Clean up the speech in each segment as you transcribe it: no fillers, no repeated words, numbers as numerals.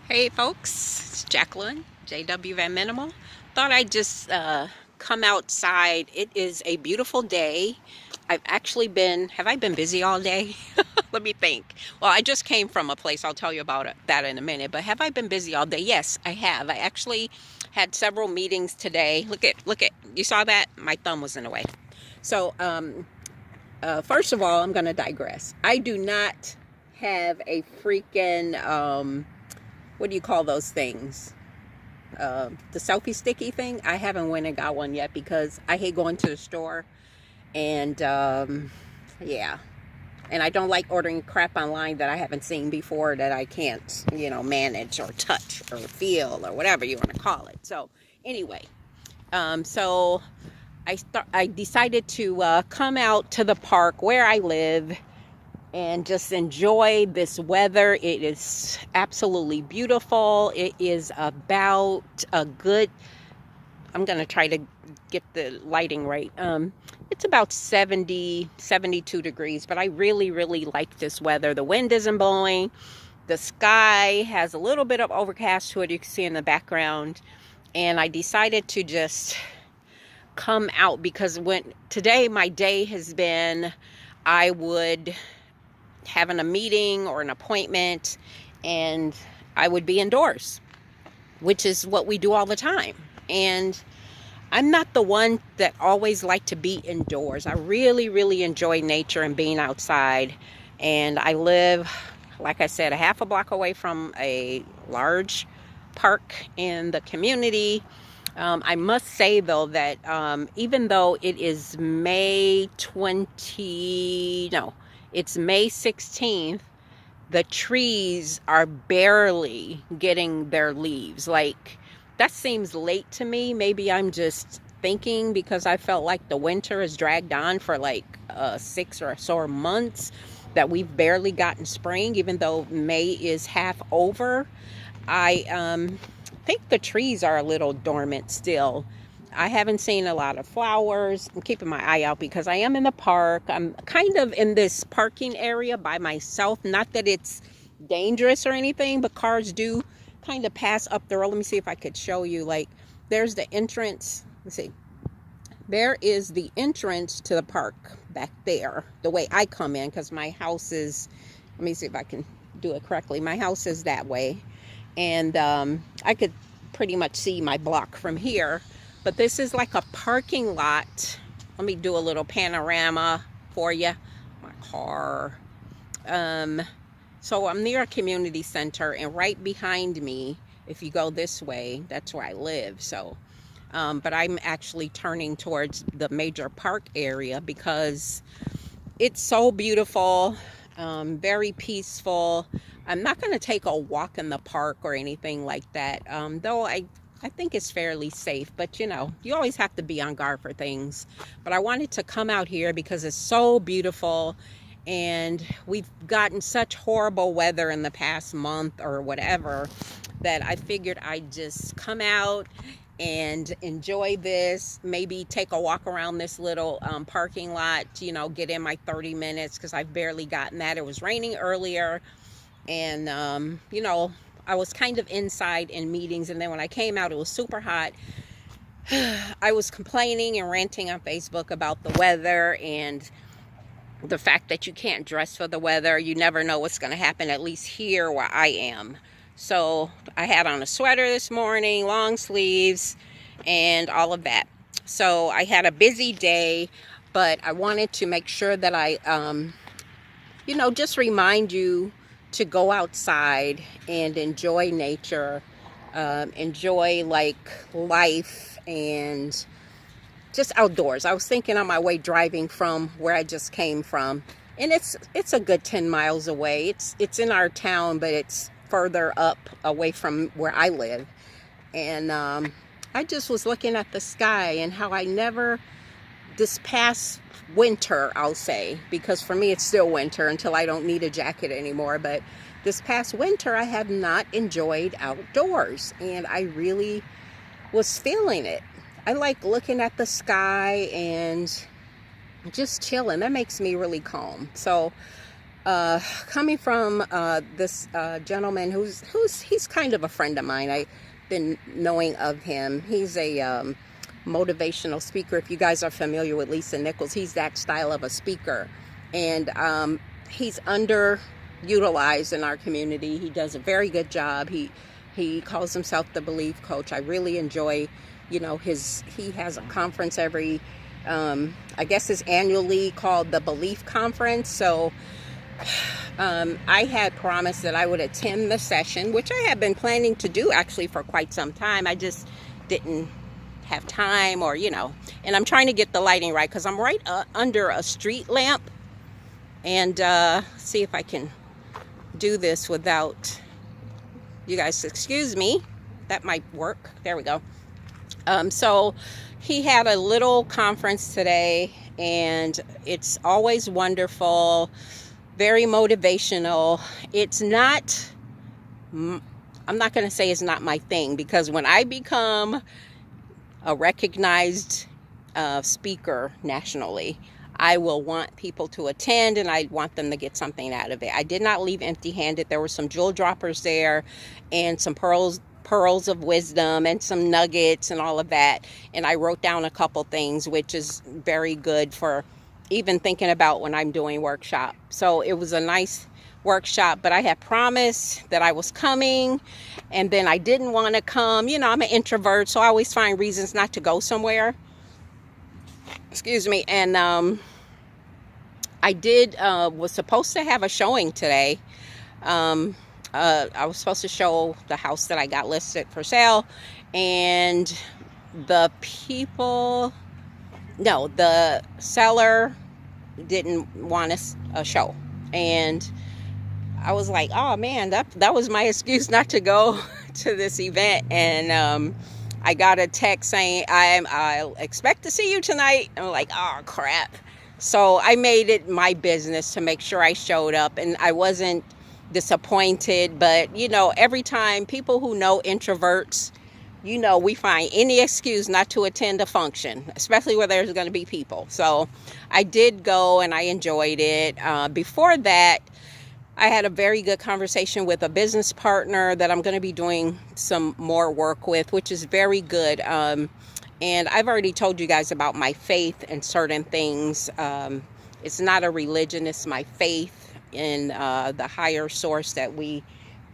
Hey folks, it's Jacqueline, JW Van Minimal. Thought I'd just come outside. It is a beautiful day. I've actually have I been busy all day? Let me think. Well, I just came from a place, I'll tell you about that in a minute, but have I been busy all day? Yes, I have. I actually had several meetings today. Look at, you saw that? My thumb was in the way. So, first of all, I'm going to digress. I do not have a freaking, what do you call those things? The selfie sticky thing. I haven't went and got one yet because I hate going to the store, and yeah, and I don't like ordering crap online that I haven't seen before that I can't, manage or touch or feel or whatever you want to call it. So anyway, so I decided to come out to the park where I live and just enjoy this weather. It is absolutely beautiful. It is about a good, I'm going to try to get the lighting right. It's about 70, 72 degrees, but I really, really like this weather. The wind isn't blowing. The sky has a little bit of overcast to it, you can see in the background. And I decided to just come out because today my day has been, I would having a meeting or an appointment and I would be indoors, which is what we do all the time. And I'm not the one that always like to be indoors. I really, really enjoy nature and being outside. And I live, like I said, a half a block away from a large park in the community. I must say, though, that even though it is it's May 16th, the trees are barely getting their leaves. Like, that seems late to me. Maybe I'm just thinking because I felt like the winter has dragged on for like 6 or so months that we've barely gotten spring, even though May is half over. I think the trees are a little dormant still. I haven't seen a lot of flowers. I'm keeping my eye out because I am in the park. I'm kind of in this parking area by myself. Not that it's dangerous or anything, but cars do kind of pass up the road. Let me see if I could show you. Like, there's the entrance. Let's see. There is the entrance to the park back there, the way I come in, because my house is, let me see if I can do it correctly. My house is that way. And I could pretty much see my block from here. But this is like a parking lot. Let me do a little panorama for you. My car. So I'm near a community center, and right behind me, if you go this way, that's where I live. So, but I'm actually turning towards the major park area because it's so beautiful, very peaceful. I'm not going to take a walk in the park or anything like that, though I think it's fairly safe, but you always have to be on guard for things. But I wanted to come out here because it's so beautiful, and we've gotten such horrible weather in the past month or whatever that I figured I'd just come out and enjoy this, maybe take a walk around this little parking lot, get in my 30 minutes because I've barely gotten that. It was raining earlier, and I was kind of inside in meetings, and then when I came out, it was super hot. I was complaining and ranting on Facebook about the weather and the fact that you can't dress for the weather. You never know what's going to happen, at least here where I am. So I had on a sweater this morning, long sleeves, and all of that. So I had a busy day, but I wanted to make sure that I, just remind you to go outside and enjoy nature, enjoy like life and just outdoors. I was thinking on my way driving from where I just came from, and it's a good 10 miles away. It's in our town, but it's further up away from where I live. And I just was looking at the sky and how this past winter, I'll say, because for me it's still winter until I don't need a jacket anymore, but this past winter I have not enjoyed outdoors, and I really was feeling it. I like looking at the sky and just chilling. That makes me really calm. So coming from this gentleman he's kind of a friend of mine. I've been knowing of him. He's a motivational speaker. If you guys are familiar with Lisa Nichols, he's that style of a speaker, and he's underutilized in our community. He does a very good job. He calls himself the Belief Coach. I really enjoy, he has a conference every, I guess it's annually called the Belief Conference. So I had promised that I would attend the session, which I have been planning to do actually for quite some time. I just didn't have time, or and I'm trying to get the lighting right because I'm right under a street lamp, and see if I can do this without you guys. Excuse me, that might work. There we go. So he had a little conference today, and it's always wonderful, very motivational. It's not, I'm not going to say it's not my thing, because when I become a recognized speaker nationally, I will want people to attend, and I want them to get something out of it. I did not leave empty-handed. There were some jewel droppers there, and some pearls of wisdom, and some nuggets and all of that. And I wrote down a couple things, which is very good for even thinking about when I'm doing workshop. So it was a nice workshop, but I had promised that I was coming, and then I didn't want to come. I'm an introvert, so I always find reasons not to go somewhere. Excuse me. And I was supposed to have a showing today. I was supposed to show the house that I got listed for sale, and the seller didn't want a show. And I was like, oh man, that was my excuse not to go to this event. And I got a text saying, I'll expect to see you tonight. I'm like, oh crap. So I made it my business to make sure I showed up, and I wasn't disappointed. But every time, people who know introverts, we find any excuse not to attend a function, especially where there's going to be people. So I did go, and I enjoyed it. Before that, I had a very good conversation with a business partner that I'm going to be doing some more work with, which is very good. And I've already told you guys about my faith in certain things. It's not a religion, it's my faith in the higher source that we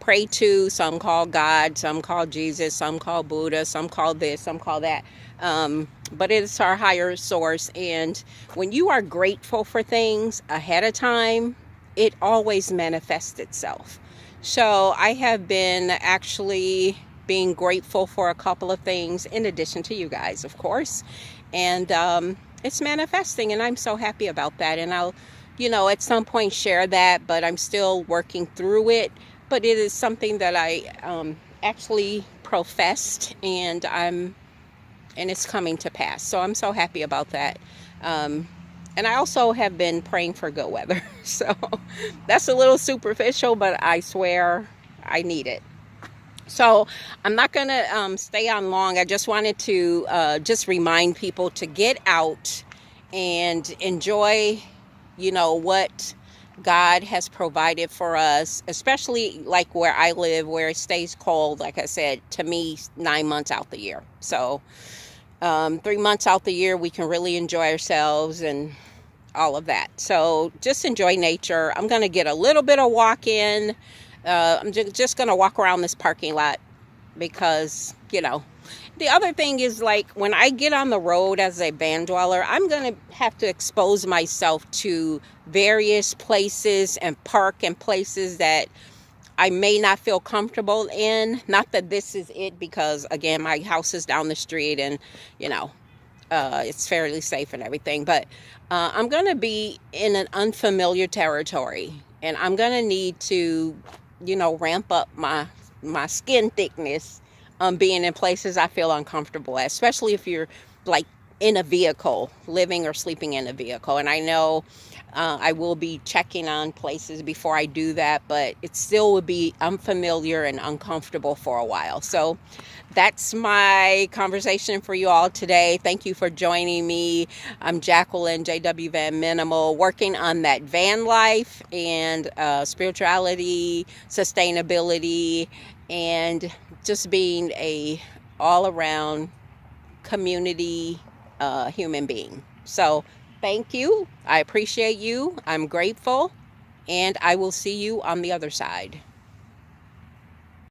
pray to. Some call God, some call Jesus, some call Buddha, some call this, some call that. But it's our higher source. And when you are grateful for things ahead of time, it always manifests itself. So I have been actually being grateful for a couple of things, in addition to you guys, of course. And it's manifesting, and I'm so happy about that. And I'll, at some point share that, but I'm still working through it. But it is something that I actually professed, and it's coming to pass. So I'm so happy about that. And I also have been praying for good weather. So that's a little superficial, but I swear I need it. So I'm not going to stay on long. I just wanted to just remind people to get out and enjoy, what God has provided for us, especially like where I live, where it stays cold, like I said, to me, 9 months out the year. So 3 months out the year, we can really enjoy ourselves and all of that. So just enjoy nature. I'm going to get a little bit of walk in. I'm just going to walk around this parking lot because, the other thing is, like, when I get on the road as a van dweller, I'm going to have to expose myself to various places and park and places that I may not feel comfortable in. Not that this is it, because again, my house is down the street, and it's fairly safe and everything, but I'm going to be in an unfamiliar territory, and I'm going to need to, ramp up my skin thickness being in places I feel uncomfortable at, especially if you're like in a vehicle, living or sleeping in a vehicle. And I know I will be checking on places before I do that, but it still would be unfamiliar and uncomfortable for a while. So that's my conversation for you all today. Thank you for joining me. I'm Jacqueline, JW Van Minimal, working on that van life and spirituality, sustainability, and just being a all-around community human being. So thank you. I appreciate you. I'm grateful. And I will see you on the other side.